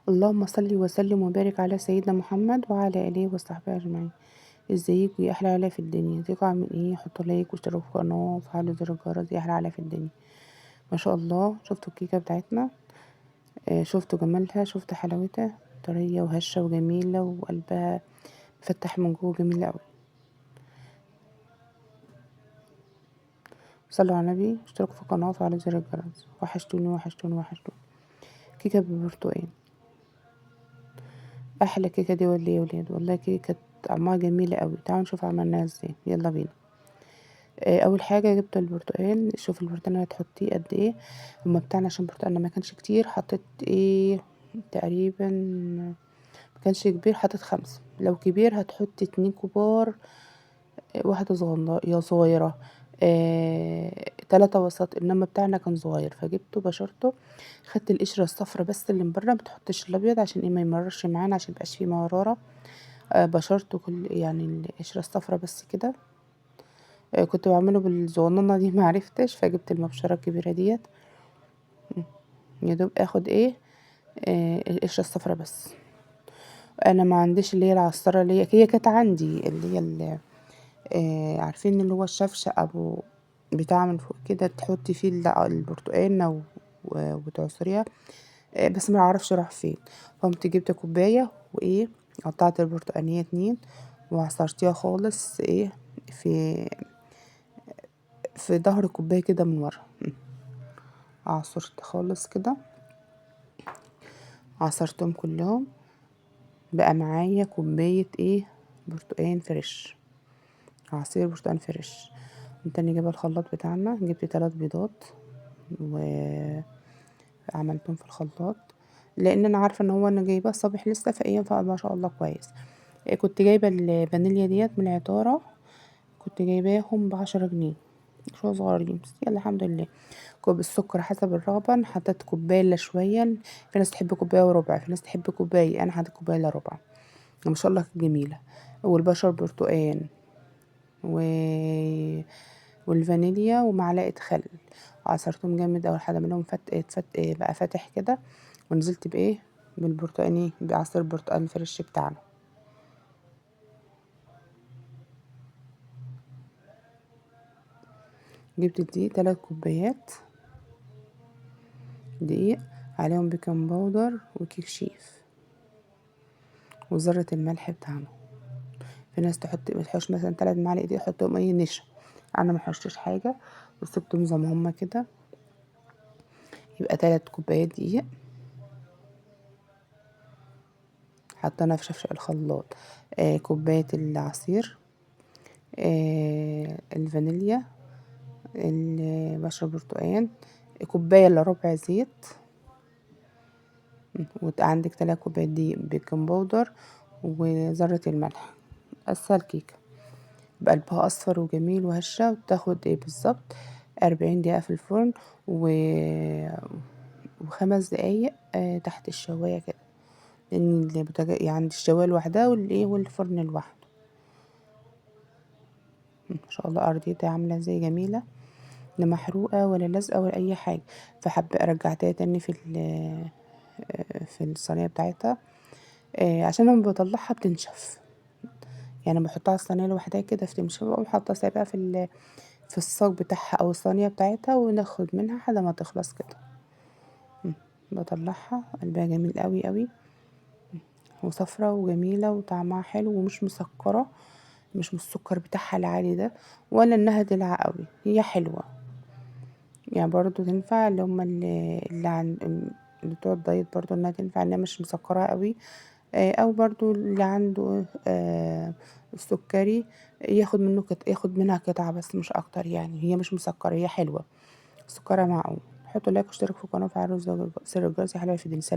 اللهم صل وسلم وبارك على سيدنا محمد وعلى آله وصحبه أجمعين. ازيكم يا أحلى عيلة في الدنيا؟ ازيكم عاملين ايه؟ حطوا لايك واشتركوا في القناة وفعلوا زر الجرس يا أحلى عيلة في الدنيا. ما شاء الله، شفتوا الكيكة بتاعتنا؟ شفتوا جمالها، شفتوا حلاوتها، طرية وهشة وجميلة وقلبها فتح من جوه، جميلة أوي. صلوا على النبي، اشتركوا في القناة وفعلوا زر الجرس. وحشتوني وحشتوني وحشتوني. كيكة بالبرتقال، احلى كيكه دي ولا ايه يا ولاد؟ والله كيكه طعمها جميله قوي. تعالوا نشوف عملناها ازاي، يلا بينا. اول حاجه جبت البرتقال. شوف البرتقال هتحطيه قد ايه. هما بتاعنا عشان برتقالنا ما كانش كتير، حطيت ايه تقريبا، ما كانش كبير، حطيت 5. لو كبير هتحطي 2 كبار، واحده صغيره، 3 وسط. انما بتاعنا كان صغير فجبته بشرته. خدت القشره الصفرا بس اللي من بره، ما تحطش الابيض عشان ايه ما يمررش معانا، عشان ميبقاش فيه مراره. بشرته كل يعني القشرة الصفرا بس كده. كنت بعمله بالصغننة دي معرفتش، فجبت المبشرة الكبيرة ديت. يدوب اخد ايه، القشرة الصفرا بس. انا ما عنديش اللي هي العصارة، اللي هي كانت عندي اللي هي عارفين اللي هو الشفشق ابو بتاع من فوق كده، تحطي فيه البرتقانة وتعصريها. بس ما اعرفش راح فين. قمت جبت كوباية وايه، قطعت البرتقانية 2 وعصرتيها خالص ايه في ظهر الكوباية كده من ورا. عصرت خالص كده، عصرتهم كلهم. بقى معايا كوباية ايه، برتقان فريش، عصير برتقان فريش. قمت تاني جايبه الخلاط بتاعنا، جبت 3 بيضات وعملتهم في الخلاط، لان انا عارفه ان هو انا جايباه الصبح لسه، فايه فما شاء الله كويس. كنت جايبه الفانيليا ديت من العطاره، كنت جايباهم ب10 جنيه، شوية صغيرين بس يلا الحمد لله. كوب السكر حسب الرغبة، انا حطيت كوباية الا شوية. في ناس تحب كوباية وربع، في ناس تحب كوباية، انا حطيت كوباية الا ربع. ما شاء الله كانت جميلة. والبشر برتقان و... والفانيليا ومعلقة خل، عصرتهم جامد اوي لحد منهم بقى فاتح كده. ونزلت بايه، بالبرتقاني، بعصير البرتقال الفريش بتاعنا. جبت دقيق 3 كوبايات دقيق، عليهم بيكنج باودر وكيك شيف وذرة الملح بتاعنا. في ناس ما تحطش مثلا 3 معالق دقيق، يحطهم اي نشا. انا ما حطيتش حاجه وسبتهم زي ما هما كده. يبقى 3 كوبايات دقيق حطينا في شفشق الخلاط. كوبايه العصير، الفانيليا، بشر برتقان، كوبايه الا ربع زيت. وعندك 3 كوبايات دقيق، بيكنج باودر وذره الملح. اسهل كيكه بقلبها اصفر وجميل وهشه، وتاخد ايه بالظبط 40 دقيقه في الفرن و5 دقايق تحت الشوايه كده، لان يعني الشوايه لوحدها والفرن لوحده. ما شاء الله ارضيتها عامله ازاي جميله، لا محروقه ولا لازقه ولا اي حاجه. فحابه رجعتها تاني في الصينيه بتاعتها، عشان لما بطلعها بتنشف. يعني بحطها على الصينيه لوحدها كده بتنشف، بقوم حاطه سايباها في الصاج بتاعها او الصينيه بتاعتها، وناخد منها لحد ما تخلص كده. بطلعها قلبها جميل قوي قوي، وصفرة وجميلة وطعمها حلو ومش مسكرة، مش من السكر بتاعها العالي ده، ولا انها دلع قوي، هي حلوة. يعني برضو تنفع اللي هما اللي بتوع الدايت، برضو انها تنفع انها مش مسكرة قوي. او برضو اللي عنده السكري ياخد منها قطعة بس مش اكتر. يعني هي مش مسكرة، هي حلوة، سكرها معقول. حطوا لايك واشتركوا في القناة وفعلوا زر الجرس يا حلوة في دين. سلام.